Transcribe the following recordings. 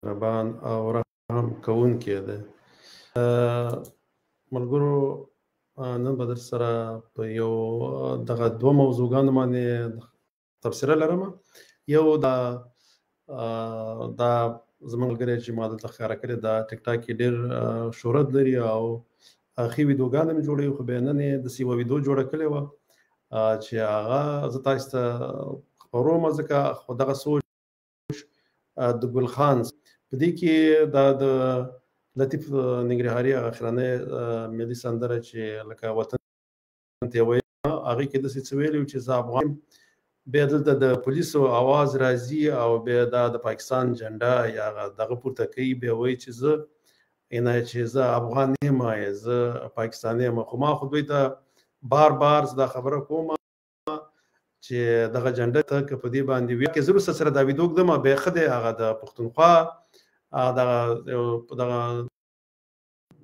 مهربان او رحم کوونکی دی. ملګرو نن به در سره په یو دغه دوه موضوعګانو باندې تبصره لرم. یو دا زموږ ملګری چې ما دلته ښکاره کړې دا ټیک ټاک کې ډېر شهرت لري او ښې ویډیوګانې مې جوړوي، خو بیا نن یې داسې یوه ویډیو جوړه کړې وه چې هغه زه تاسو ته خپروم، ځکه خو دغه سوچ د ګل خان په دې کې دا د لطیف ننګرهاري اخرنۍ ملي سندره چې لکه وطن ته وایي هغې کې داسې څه ویلي چې زه افغان، بیا دلته د پولیسو اواز راځي او بیا دا د پاکستان جنډه یا دغه پورته کوي، بیا وایي چې زه افغان یم، زه پاکستاني یم. خو ما خو دوی ته بار دا خبره کوم چې دغه جنډه ته که په دې باندې وي کې زه وروسته سره دا ویډیو ږدم بیا ښه دی هغه د پښتونخوا دغه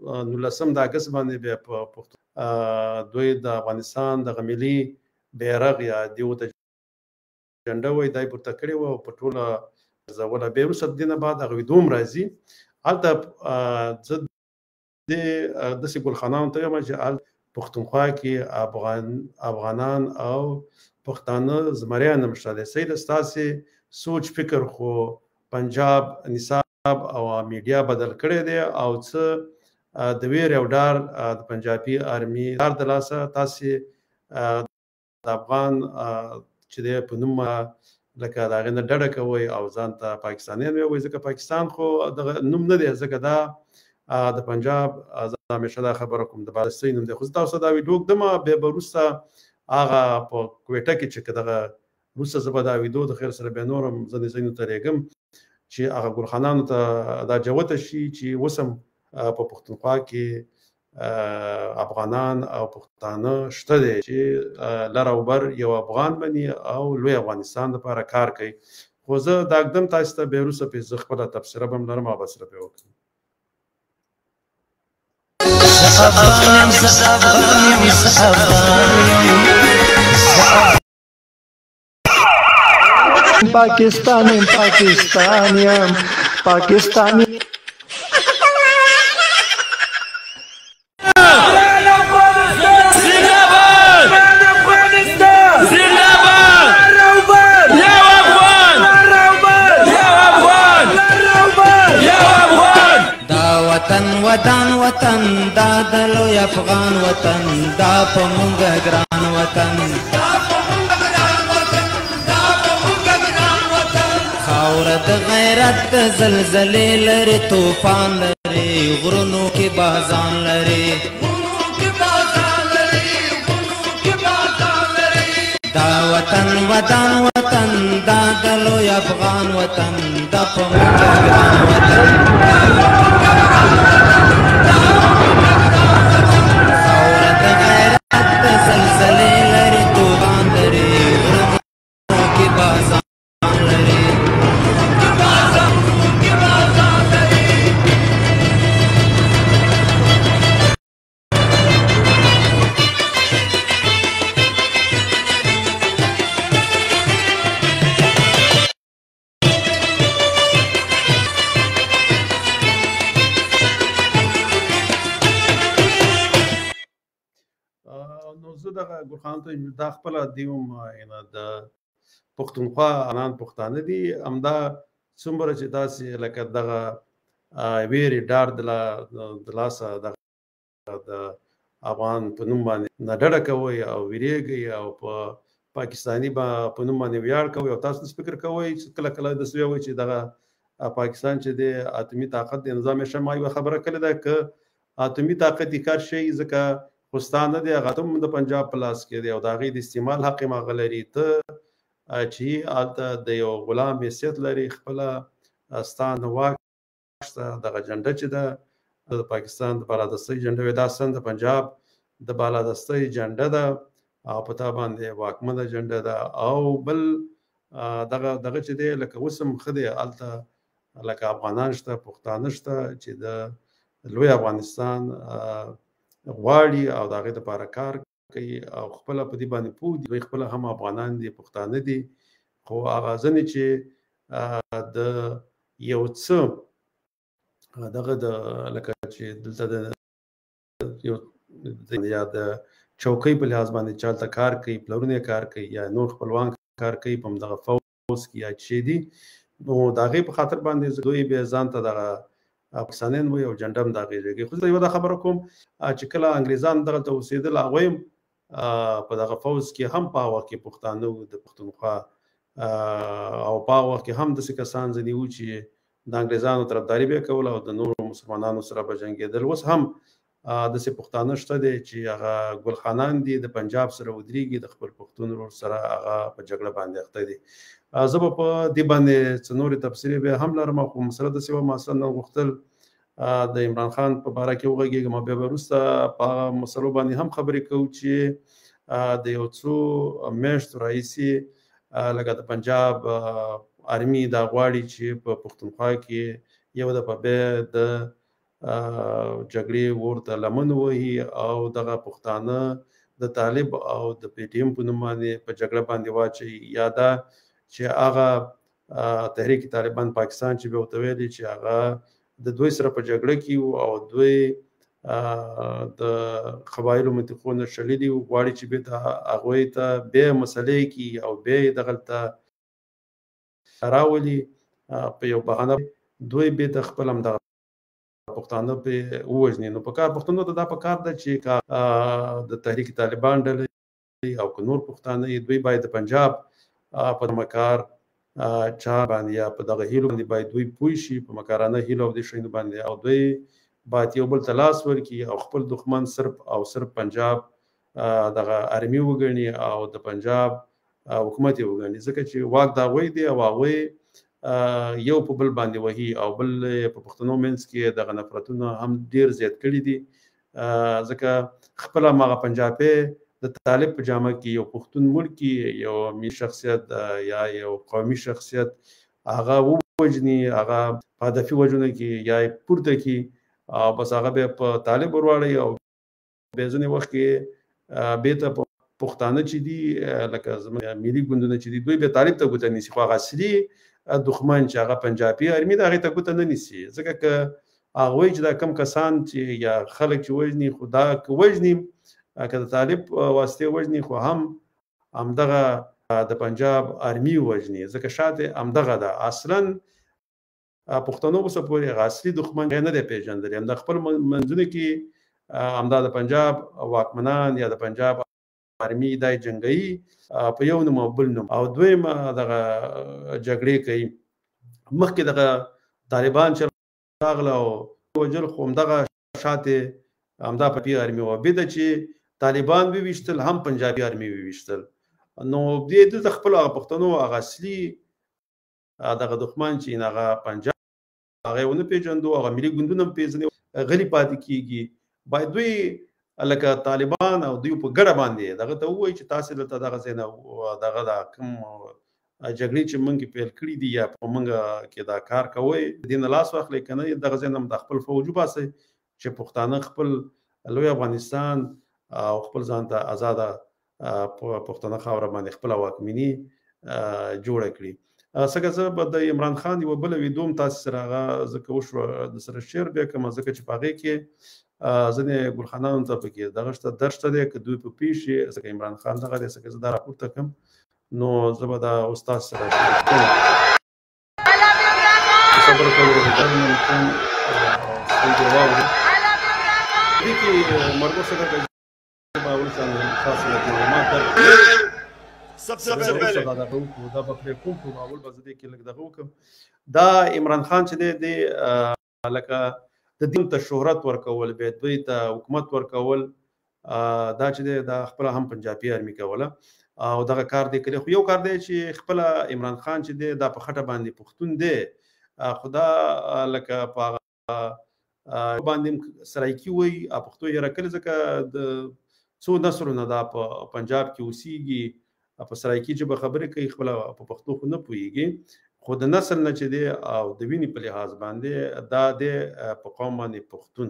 19 د اګست باندې بیا په دوی د افغانستان دغه ملي بیرغ یا دیو ته جنډه وایي دا یې پورته کړې وه او په ټوله ځوله. بیا وروسته د دې نه بعد هغه ویډیو هم راځي. هلته زه داسې ګلخانانو ته یم چې پښتونخوا کې افغانان او پښتانه زمریان هم شته دی. صحیح ده، ستاسې سوچ فکر خو پنجاب نصاب او میډیا بدل کړی دی او څه د ویر او ډار د پنجابي آرمي ډار د لاسه تاسې د افغان چې دی په نوم لکه د هغې نه ډډه کوئ او ځان ته پاکستانیان وایئ، ځکه پاکستان خو دغه نوم نه دی، ځکه دا د پنجاب زه همیشه دا خبره کوم د بالستۍ نوم دی. خو زه تاسو ته دا ویډیو ږدم، بیا به وروسته هغه په کویټه کې چې دغه وروسته زه به دا ویډیو د خیر سره بیا نور هم ځینې ځایونو ته لیږم چې هغه ګلخانانو ته دا جوته شي چې اوس هم په پښتونخوا کې افغانان او پښتانه شته دی چې لر او بر یو افغان بني او لوی افغانستان لپاره کار کوي. خو زه دا ږدم تاسو ته، بیا وروسته پرې زه خپله تبصره به هم لرم او به سره پرې وکړم. Pakistani وطن دا د لوی افغان وطن دا په مونږ ګران وطن خاوره د غیرت زلزلې لري طوفان لري غرونو کې بازان لري دا وطن دا د لوی افغان وطن دا په مونږ ګران وطن ګلخانو ته دا خپله دیوم د پښتونخوا انان پښتانه دي، همدا څومره چې تاسې لکه دغه ویرې ډار د لاسه د افغان په نوم باندې نه ډډه کوئ او ویرېږئ او په پاکستاني په نوم باندې ویاړ کوئ او تاسو داسې فکر کوئ چې کله داسې وایئ چې دغه پاکستان چې دی اتمي طاقت دی. نو زه همیشه ما یوه خبره کړې ده که اتمي طاقت یې کار شي ځکه خوستان نه دی، هغه هم د پنجاب په لاس کې دی او د هغې د استعمال حق یې هغه لري. ته چې هلته د یو غلام حیثیت لري، خپله ستا نه واک شته، دغه جنډه چې ده د پاکستان د بالادستۍ جنډه وي، دا اصلا د پنجاب د بالادستۍ جنډه ده او په تا باندې واکمنه جنډه ده. او بل دغه چې دی لکه اوس هم ښه دی هلته لکه افغانان شته، پښتانه شته چې د لوی افغانستان غواړي او د هغې دپاره کار کوي او خپله په دې باندې پوه دي، دوی خپله هم افغانان دي، پښتانه دي. خو هغه ځینې چې د یو څه دغه د لکه چې دلته د یو یا د چوکۍ په لحاظ باندې چالته کار کوي، پلرونه کار کوي یا نور خپلوان کار کوي په دغه فوز کې یا چې دي، نو د هغې په خاطر باندې دوی بیا ځان ته دغه پاکستانیان وایي او جنډه هم د هغې لري. خو زه یوه دا خبره کوم چې کله انګریزان دغلته اوسېدل هغوی هم په دغه فوز کې هم په هغه وخت کې پښتانه د پښتونخوا او په هغه وخت کې هم داسې کسان ځینې وو چې د انګریزانو طرفداري به یې کوله او د نورو مسلمانانو سره به جنګېدل. اوس هم داسې پښتانه شته دی چې هغه ګل خانان دي د پنجاب سره ودرېږي د خپل پښتون ورور سره هغه په جګړه باندې اخته دي. زه به په دې باندې څه نورې تبصرې بیا هم لرم، خو مسله داسې وه ما اصلا نن غوښتل د عمران خان په باره کې وغږېږم او بیا به وروسته په هغه مسلو باندې هم خبرې کوو چې د یو څو میاشتو راهیسې لکه د پنجاب آرمي دا غواړي چې په پښتونخوا کې یو دفعه بیا د جګړې اور ته لمن ووهي او دغه پښتانه د طالب او د پی ټي ایم په نوم باندې په جګړه باندې واچوي، یا دا چې هغه تحریک طالبان پاکستان چې به ورته ویلي چې هغه د دوی سره په جګړه کې او دوی د قبایلو منطقونه شللي وو، غواړي چې بېرته هغوی ته بیا مسلې کړي او بیا یې دغلته راولي په یو بهانه دوی بېرته خپل همدغه پښتانه پې ووژني. نو په کار پښتنو ته دا په کار ده چې د تحریک طالبان ډلې او که نور پښتانه دوی باید د پنجاب په مکار چار باندې یا په دغه هیلو باندې باید دوی پوه شي په مکارانه هیلو او د شیانو باندې، او دوی باید یو بل ته لاس ورکړي او خپل دښمن صرف او صرف پنجاب دغه آرمي وګڼي او د پنجاب حکومت یې وګڼي، ځکه چې واک د هغوی دی او هغوی یو په بل باندې وهي او بل په پښتنو منځ کې دغه نفرتونه هم ډیر زیات کړي دي، ځکه خپل هغه پنجابی د طالب په جامه کې یو پښتون ملکی یو ملي شخصیت یا یو قومي شخصیت هغه ووجني، هغه په هدفي وجنه کې یا پورته کې او بس هغه به په طالب ورواړي او به ځینې وخت کې بیرته پښتانه چې دي لکه زموږ ملي ګوندونه چې دي دوی به طالب ته ګوته نیسي، خو هغه اصلي دښمن چې هغه پنجابي آرمي د هغې ته ګوته نه نیسي، ځکه که هغوی چې دا کم کسان چې یا خلک چې وژني خو دا که وژني که د طالب واسطې وژني خو هم همدغه د پنجاب آرمي وژني، ځکه شاته همدغه ده اصلا پښتنو اوسه پورې هغه اصلي دښمن نه دی پېژندلی، همدا خپل منځونه کې همدا د پنجاب واکمنان یا د پنجاب آرمي دا جنګوي په یو نوم او بل نوم، او دویم دغه جګړې کوي. مخکې دغه طالبان چې راغله او وجل خو همدغه شاته همدا پی آرمي وه، بېده چې طالبان وویشتل هم پنجابي آرمي وویشتل، نو دې دلته خپلو هغه پښتنو هغه اصلي دغه دښمن چې هغه پنجاب هغه یې ونه پېژندو، هغه ملي ګوندونه هم پېژني غلي پاتې کېږي، باید دوی لکه طالبان او دوی په ګډه باندې دغه ته ووایي چې تاسې دلته دغه ځای نه دغه دا کوم جګړې چې موږ پیل کړي دي یا په موږ کې دا کار کوئ د دې نه لاس واخلئ، که نه دغه ځای نه د خپل فوج وباسئ چې پښتانه خپل لوی افغانستان او خپل ځان ته ازاده پښتنه خاوره باندې خپله واکمني جوړه کړي. څنګه زه به د عمران خان یوه بله ویډیو هم تاسې سره هغه ځکه وشوه د سره شیر بیا کړم، ځکه چې په هغې کې ځینې ګلخانانو ته پکې دغه شته درد شته دی که دوی په پوه شي ځکه عمران خان دغه دی ځکه زه دا راپورته کړم نو زه به دا استاد سره خبره کولو ممکن واورو دې کې مرګو سره دا عمران خان چې دی لکه د دین ته شهرت ورکول به دوی ته حکومت ورکول دا چې دی دا خپل هم پنجابي آرمي کوله او دغه کار دی کړی، خو یو کار دی چې خپل عمران خان چې دی دا په خټه باندې پښتون دی، خدا لکه په باندې سرایکي وایي پښتو یې راکړي ځکه د څو نسلونه دا په پنجاب کې اوسېږي په سرایکي ژبه خبرې کوي، خپله په پښتو خو نه پوهېږي، خو د نسل نه چې دی او د وینې په لحاظ باندې دا دی په قوم باندې پښتون.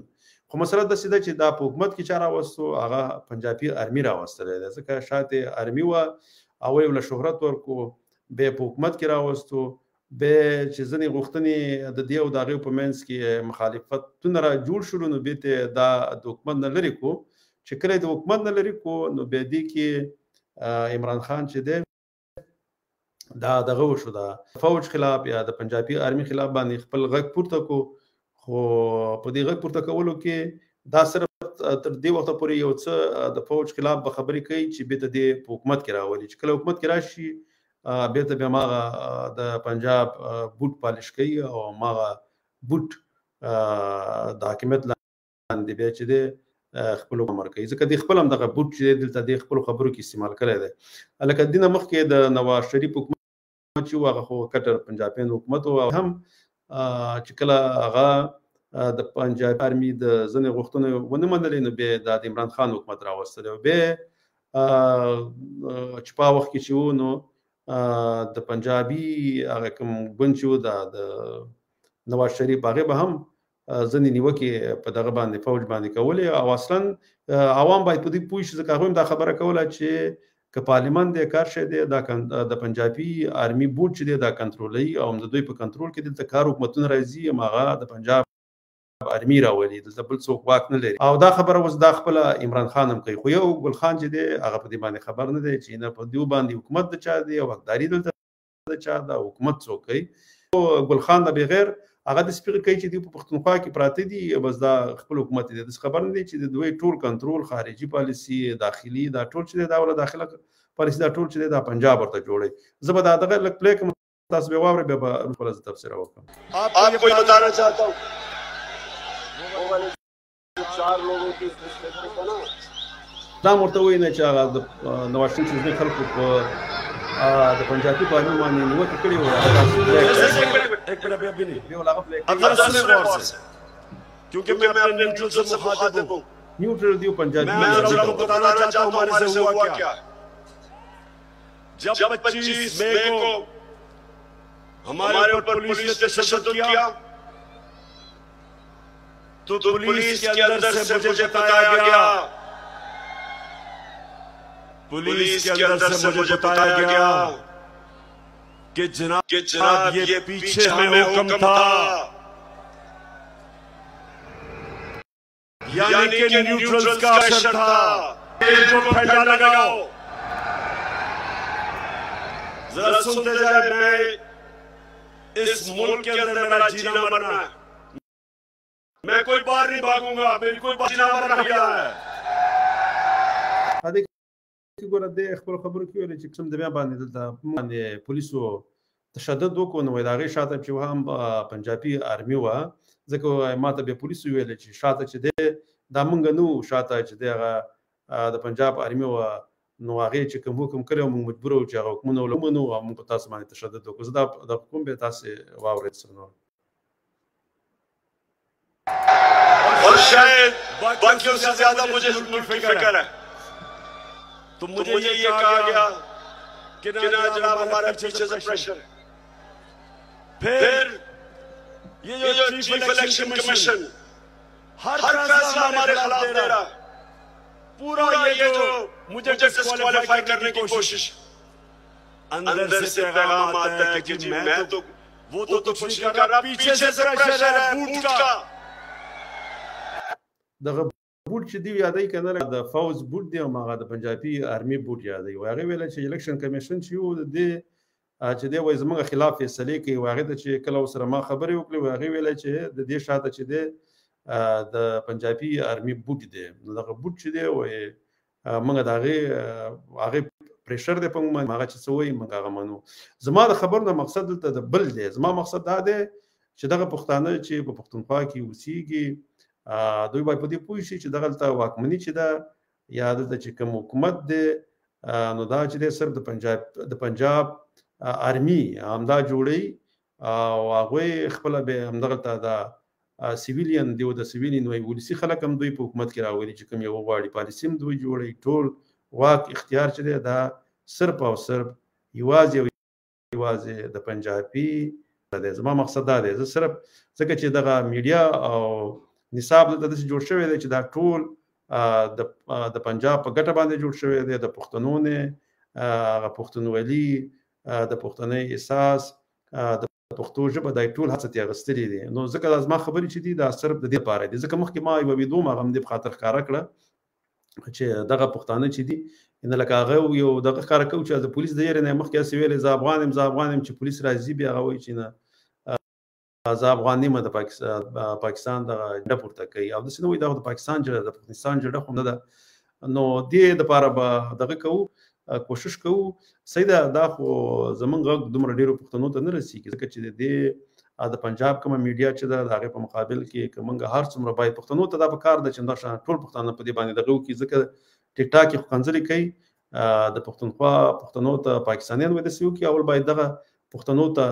خو مسله داسې ده چې دا په حکومت کې چا راوستو هغه پنجابي آرمي راوستلی دی، ځکه شاته آرمي وه او یې له شهرت ورکو بیا په حکومت کې راوستو به چې ځینې غوښتنې د دې او د هغې په منځ کې مخالفتونه را جوړ شول نو بیا ته دا د حکومت نه لرې کو چې کله د حکومت نه لرې کو نو بیا دې کې عمران خان چې دی دا دغه وشو د فوج خلاف یا د پنجابي آرمي خلاف باندې خپل غږ پورته کو خو په دې غږ پورته کولو کې دا صرف تر دې وخته پورې یو څه د فوج خلاف به خبرې کوي چې بیا د دې په حکومت کې راولي چې کله حکومت کې راشي بیا ته بیا ماغه د پنجاب بوټ پالش کوي او ماغه بوټ د حاکمیت لاندې بیا چې دی خپل عمر کوي ځکه د خپل هم دغه بوټ چې دلته د خپل خبرو کې استعمال کړی دی لکه دینه مخکې د نواز شریف حکومت چې هغه خو کټر پنجابین حکومت او هم چې کله هغه د پنجاب آرمي د ځنې غوښتنې ونه منلې نو بیا د عمران خان حکومت راوستلی او بیا چې په وخت کې چې و نو د پنجابي هغه کوم ګوند چې و د نواز شریف هغې به هم ځینې نیوکې په دغه باندې فوج باندې کولې او اصلا عوام باید په دې پوه شي ځکه هغوی هم دا خبره کوله چې که پارلیمان دی کار شی دی د پنجابي آرمي بوټ چې دی دا کنټرولوي او د دوی په کنټرول کې دلته کار حکومتونه راځي هماغه د پنجاب آرمي راولي دلته بل څوک واک نه لري او دا خبره اوس دا خپله عمران خان هم کوي خو یو ګل خان چې دی هغه په دې باندې خبر نه دی چې نه په دې باندې حکومت د چا دی او حقداري دلته د چا ده حکومت څوک کوي ګل خان نه بغیر هغه د سپیغ کوي چې دی په پښتونخوا کې پراته دي بس دا خپل حکومت دی د خبر نه دی چې د دوی ټول کنټرول خارجي پالیسي داخلي دا ټول چې دا ولا داخله پالیسي دا ټول چې دا پنجاب ورته جوړي زه به دا دغه لک پلی کوم تاسو به واورئ بیا به خپل تفسیر وکړم آپ کو بتانا چاہتا ہوں وہ والے 4 لوگوں کی دا مرته وایي نه چې هغه د نواز شریف چې خلکو په د پنجابي په اړه باندې نیوکه کړې وه کیونکہ میں اپنے نیوٹرل سے مخاطب ہوں نیوٹرل دیو پنجابی میں آپ کو بتانا چاہتا ہوں ہمارے سے ہوا کیا جب 25 مئی کو ہمارے اوپر پولیس نے تشدد کیا تو پولیس کے اندر سے مجھے بتایا گیا پولیس کے اندر سے مجھے بتایا گیا کہ جناب یہ پیچھے ہمیں حکم تھا یعنی کہ نیوٹرلز کا اشر تھا جو پھیلا لگاؤ ذرا سنتے جائے میں اس ملک کے اندر میرا جینا مرنا ہے میں کوئی بار نہیں بھاگوں گا میری کوئی بار جینا مرنا کیا ہے ګوره د خپل خبرو کې ویل چې کوم د بیا باندې دلته باندې پولیسو تشدد وکړو نو د هغې شاته چې هم پنجابي آرمي وه ځکه ما ته بیا پولیسو ویل چې شاته چې دی دا موږ نه وو شاته چې دی هغه د پنجاب آرمي وه نو هغې چې کوم حکم کړی موږ مجبوره وو چې هغه حکمونه ولمنو او موږ په تاسو باندې تشدد وکړو زه دا حکم بیا تاسې واورئ سره نور اور شاید باقیوں سے زیادہ مجھے ملک کی فکر ہے تو مجھے یہ کہا گیا کہ جناب ہمارا پیچھے سے پریشر ہے پھر یہ جو چیف الیکشن کمیشن ہر فیصلہ ہمارے خلاف دے رہا پورا یہ جو مجھے ڈسکوالیفائی کرنے کی کوشش اندر سے پیغام آتا ہے کہ جی میں تو وہ تو کچھ نہیں کر رہا پیچھے سے پریشر ہے بوٹ کا بوټ چې دی یادوي که نه د فوز بوټ دی او هغه د پنجابي آرمي بوټ یادوي و هغې ویله چې الیکشن کمیشن چې و د دې چې دی وایي زموږ خلاف فیصلې کوي و هغې ته چې کله ورسره ما خبرې وکړې و هغې ویله چې د دې شاته چې دی د پنجابي آرمي بوټ دی نو دغه بوټ چې دی وایي موږ د هغې پریشر دی په موږ باندې هغه چې څه وایي موږ هغه منو زما د خبرو نه مقصد دلته د بل دی زما مقصد دا دی چې دغه پښتانه چې په پښتونخوا کې اوسېږي دوی باید په دې پوه شي چې دغلته واکمني چې ده یا دلته چې کوم حکومت دی نو دا چې دی صرف د پنجاب آرمي همدا جوړوي او هغوی خپله بیا همدغلته دا سیویلین دی او د سیویلین وایي ولسي خلک هم دوی په حکومت کې راولي چې کوم یو غواړي پالیسي هم دوی جوړوي ټول واک اختیار چې دی دا صرف او صرف یوازې د پنجابي دی زما مقصد دا دی زه صرف ځکه چې دغه میډیا او نصاب دلته داسې جوړ شوی دی چې دا ټول د پنجاب په ګټه باندې جوړ شوی دی د پښتنو نه هغه پښتونولي د پښتنۍ احساس د پښتو ژبه د ټول هڅه ته غستري دي نو ځکه د ازما خبرې چې دي دا صرف د دې لپاره دي ځکه مخکې ما یو ویډیو ما غم دې په خاطر ښکارا کړه چې دغه پښتانه چې دي ان لکه هغه یو دغه ښکارا کوي چې د پولیس د یې نه مخکې سویل ز افغانم چې پولیس راځي بیا هغه وایي چې نه ز افغاني مده پاکستان د ډډ پورته کوي او د سنوي د پاکستان جوړه د پاکستان جوړه خو نه ده نو دې د لپاره به دغه کوو کوشش کوو سیدا دا خو زمونږ غږ دومره ډیرو پښتنو ته نه رسیږي ځکه چې د پنجاب کومه میډیا چې د هغه په مقابل کې کومه هر څومره باید پښتنو ته دا په کار د چنده شان ټول پښتانه په دې باندې دغه کې ځکه ټیک ټاک کې خنځلې کوي د پښتنو ته پاکستانیان وې د سیو کې اول باید دغه پښتنو ته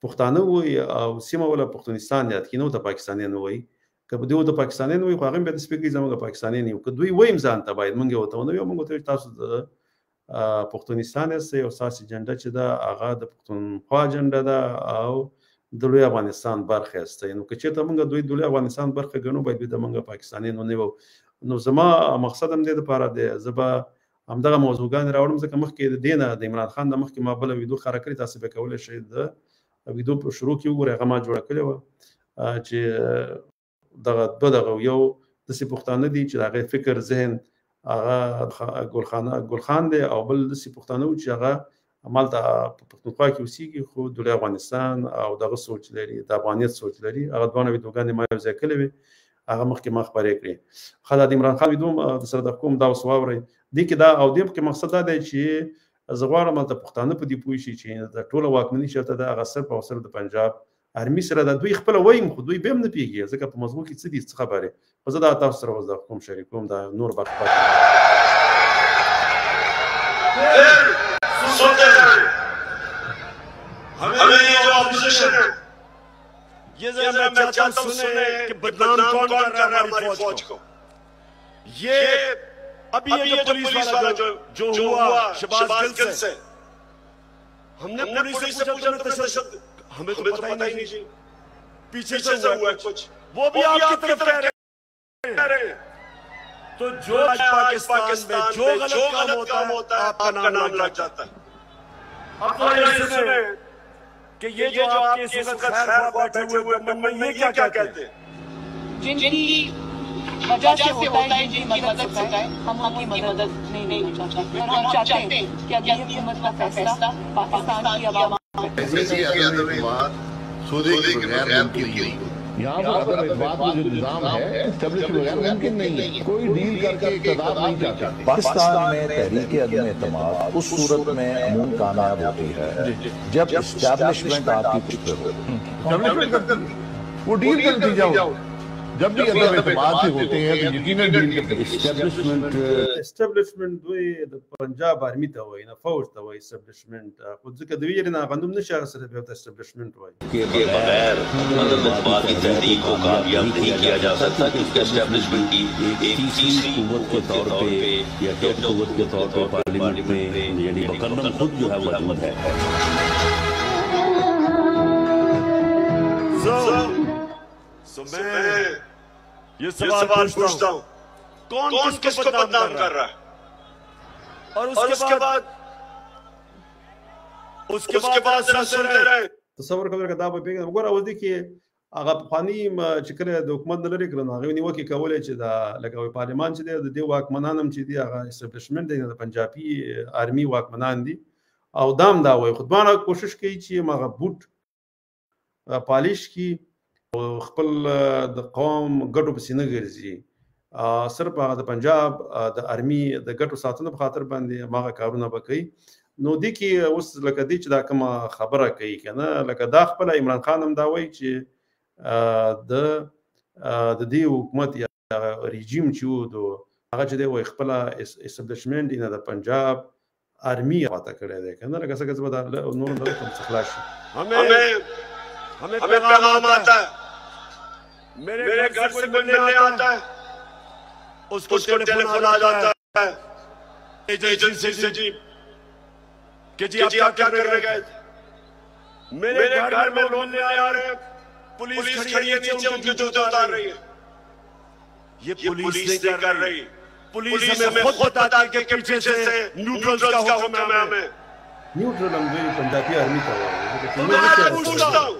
پښتانه وي او سیمه ولا پښتونستان یاد کینو ته پاکستانیان وي که دوی د پاکستانیان وي خو هغه به د سپیکري زموږ پاکستانیان یو که دوی ویم ځان ته باید مونږ وته نو یو مونږ ته تاسو د پښتونستان سه او ساسي جنډه چې دا هغه د پښتونخوا جنډه ده او د لوی افغانستان برخه است نو که چې ته مونږ دوی د لوی افغانستان برخه ګڼو باید د مونږ پاکستانیان نه نو زما مقصد هم دې لپاره دی زبا همدغه موضوعګان راوړم ځکه مخکې د دینه د عمران خان د مخکې ما بل ویډیو خاره کړی تاسو به کولای شئ د ویډیو په شروع کې وګورئ هغه ما جوړ کړی و چې دغه یو د سي پښتانه دي چې هغه فکر ذهن هغه ګلخان دی او بل د سي پښتانه چې هغه عمل ته پښتونخوا کې اوسېږي خو د افغانستان او دغه سوچ لري د افغانیت سوچ لري هغه دوه ویډیوګانې ما یو ځای کړې وي هغه مخکې ما خبرې کړې خالد عمران خان ویډیو د سره د کوم دا وسواوري دي کې دا او دې کې مقصد دا دی چې زغوارم د پښتانه په دی پوي شي چې د ټوله واکمنۍ شرط د هغه صرف او صرف د پنجاب ارمي سره د دوی خپل وایم خو دوی به هم نه پیږي ځکه په موضوع کې څه دي څه خبره خو زه دا تاسو سره وځم کوم شریکوم دا نور برخه हमें ये जो ऑपोजिशन है ये जरा मैं चाहता हूं सुने कि बदनाम कौन कर रहा है हमारी फौज को ये अभी ये जो पुलिस वाला जो हुआ शहबाज गिल से हमने पुलिस से पूछा तशद्दुद हमें तो पता ही नहीं जी पीछे से हुआ कुछ वो भी आपकी तरफ कह रहे हैं तो जो आज पाकिस्तान में जो गलत काम होता है आपका नाम लग जाता है अब तो ये सुने कि ये जो आपके इस वक्त खैर बैठे हुए में ये क्या कहते हैं जिनकी वजह से होता है जिनकी मदद करता है हम आपकी मदद नहीं चाहते और हम चाहते हैं कि अब ये हुकूमत का फैसला पाकिस्तान की आवाम यहाँ पर अगर इत्तेफाक में जो निज़ाम है एस्टेब्लिश बगैर मुमकिन नहीं है कोई डील करके इक़्तिदार नहीं चाहता पाकिस्तान में तहरीक अदम एतमाद उस सूरत में अमूमन कामयाब होती है जब एस्टेब्लिशमेंट आपकी कुछ वो डील का नतीजा हो जब भी अदम एतमाद से होते हैं तो यकीनन डील करते हैं एस्टेब्लिशमेंट دوی د پنجاب آرمی ته وایي نه فوج ته وایي एस्टेब्लिशमेंट خو ځکه دوی یې نه غندوم نشي هغه سره به एस्टेब्लिशमेंट وایي के बगैर अदम एतमाद की तहरीक को कामयाब नहीं किया जा सकता क्योंकि एस्टेब्लिशमेंट की एक तीसरी कुव्वत के तौर पे या एक कुव्वत के तौर पे पार्लियामेंट में यानी मुकर्रम खुद जो है मौजूद है मैं ये सवाल पूछता हूँ कौन किसको बदनाम कर रहा है और उसके बाद सुन रहे हैं تصور کوم دا به پیګم وګوره اوس دي کې هغه پخوانی چې کړه د حکومت نه لري کړنو هغه نیوکه کولای چې دا لکه پارلمان چې د دې واکمنانم چې دی هغه اسټابلیشمنت دی د پنجابي آرمي واکمنان دي او دام دا وای خدمانه کوشش کوي چې مغه بوت پالیش کی خپل د قوم ګټو په سینه ګرځي صرف هغه د پنجاب د آرمي د ګټو ساتنه په خاطر باندې هغه کارونه وکړي نو دي کې اوس لکه دي چې دا کوم خبره کوي کنه لکه دا خپل عمران خان هم دا وایي چې د دې حکومت یا رژیم چې وو هغه چې دی وایي خپل اسټابلیشمنت ان د پنجاب آرمي پاتہ کړی دی کنه لکه څنګه چې نور نه کوم څه خلاص हमें पैगाम आता है मेरे घर से मिलने आता है उसको टेलीफोन आ जाता है एजेंसी से जी कि जी आप क्या कर रहे हैं मेरे घर में लोग आ रहे हैं पुलिस खड़ी है नीचे उनके जूते उतार रही है ये पुलिस नहीं कर रही पुलिस हमें खुद बता के पीछे से न्यूट्रल्स का हुक्म है हमें न्यूट्रल हम जो पंजाबी आर्मी का तो मैं आज पूछता हूं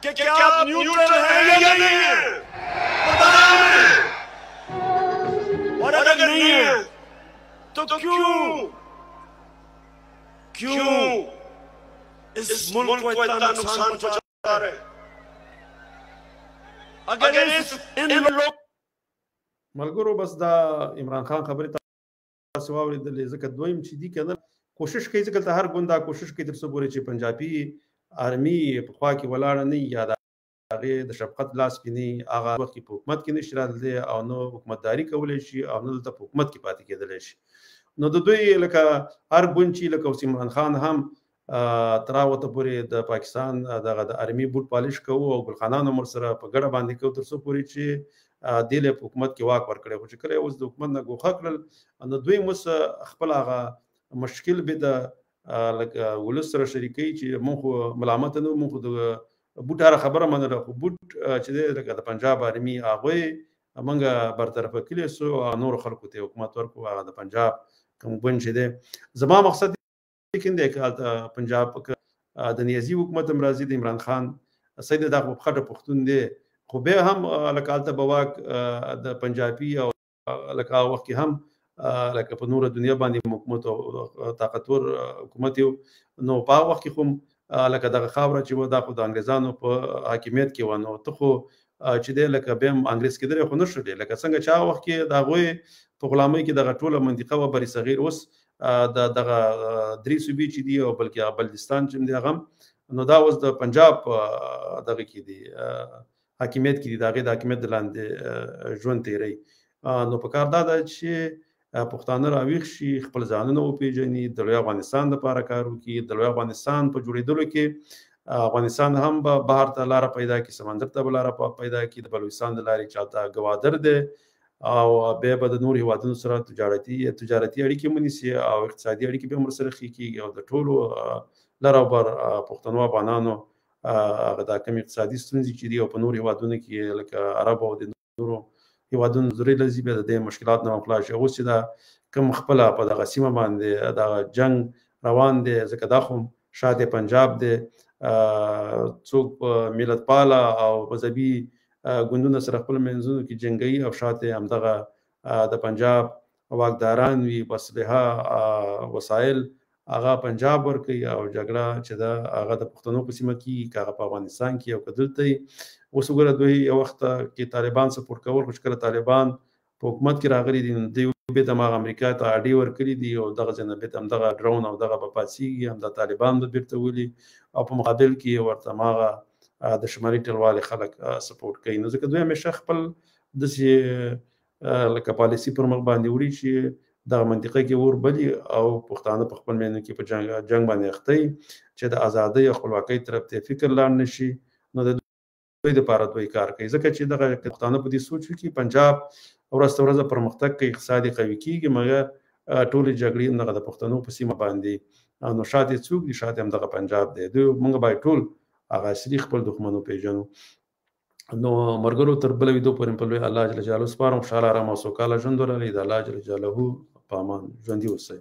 कि क्या आप न्यूट्रल हैं या नहीं है? बताएं। और अगर नहीं है तो क्यों इस मुल्क को इतना नुकसान पहुंचा रहे? अगर इन लोग ملګرو بس دا عمران خان خبرې تاسو واورېدلې ځکه دویم چې دي کنه کوشش کوي ځکه ته هر ګوند کوشش کوي تر څو پورې چې پنجابي آرمي په خوا کې ولاړ نه یا د هغه د شفقت لاس کې نه هغه وخت په حکومت کې نشي راتللی او نو حکومتداري کولای شي او نو د حکومت کې پاتې کېدلی شي نو د دوی لکه هر ګوند چې لکه عمران خان هم تراوته پورې د پاکستان دغه د آرمي بوټ پالش کوو او ګلخانان عمر سره په ګډه باندې کوو تر څو پورې چې د له حکومت کې واک ورکړي خو چې کله اوس د حکومت نه ګوښه کړل نو دوی مس خپل هغه مشکل به د لکه ولس سره شریکي چې مونږ ملامت نه مونږ د بوټ هر خبره منله خو بوټ چې د پنجاب آرمي هغه امنګه برطرف کړي سو نور خلکو ته حکومت ورکو هغه د پنجاب کوم ګوند چې ده زما مقصد کیندې چې پنجاب د نیازي حکومت امراضي د عمران خان سید دغه خټه پښتون دی خو به هم لکه الته بواک د پنجابي او لکه وخت کې هم لکه په نور دنیا باندې حکومت او طاقتور حکومت یو نو په وخت کې هم لکه دغه خاوره چې و د انګريزانو په حاکمیت کې ونه ته خو چې د لکه به انګريز کې درې خو نشو دی لکه څنګه چې وخت کې دا غوي په غلامۍ کې دغه ټوله منطقه و بری صغیر اوس دغه درې صوبې چې دی او بلکې بلوچستان چې دی هغه نو دا اوس د پنجاب دغه کې دی حاکمیت کې د حاکمیت لاندې ژوند تیری نو په کار دا چې پښتانه راویښ شي خپل ځانونه وپیژني د لوی افغانستان لپاره کار وکړي د لوی افغانستان په جوړېدلو کې افغانستان هم به بهر ته لار پیدا کړي سمندر ته لار پیدا کړي د بلوچستان د لارې چاته گوادر ده او به د نور هیوادونو سره تجارتي اړیکې ونیسي او اقتصادي اړیکې به هم سره خې کیږي او د ټولو لار او بر پښتنو افغانانو هغه د کوم اقتصادي ستونزې چې دی او په نور هیوادونو کې لکه عرب او د نورو هیوادونو زری لزی به د مشکلات نه خلاص شي اوس چې دا کوم خپل په دغه سیمه باندې د جنگ روان دي ځکه دا خو شاته پنجاب دی څوک ملت پاله او مذهبي ګوندونه سره خپل منځونو کې جنگي او شاته همدغه د پنجاب واکداران وی بسلحه وسایل هغه پنجاب ورکي او جګړه چې دا هغه د پښتنو په سیمه کې هغه په افغانستان کې او کدلته اوس وګوره دوی یو وخت کې طالبان سپورټ کول خو کله طالبان په حکومت کې راغلي دي به د امریکا ته اډي ورکړي دي او دغه جنبه هم دغه ډرون او دغه په پاتسیږي هم د طالبان د بیرته ولي او په مقابل کې ورته ماغه د شمالي ټلوالي خلک سپورټ کوي نو ځکه دوی همیشه خپل د لکه پالیسي پر مخ باندې وړي چې د منطقه کې ور بلی او پښتانه په خپل مینه کې په جنگ باندې اخته چې د ازادۍ او خپلواکۍ طرف ته فکر لاړ نشي نو د دوی لپاره دوی کار کوي ځکه چې دغه پښتانه په دې سوچ کې پنجاب ورځ پرمختګ کوي اقتصادي قوي کیږي مګر ټول جګړې نه د پښتنو په سیمه باندې نو شاته څوک دي شاته هم دغه پنجاب دی دوی موږ باید ټول هغه اصلي خپل دښمنو پیژنو نو مرګرو تر بل ویدو پورې په لوی الله جل جلاله سپارم خوشاله آرام او سوکاله ژوند ولرئ د الله جل جلاله په امان ژوندي اوسئ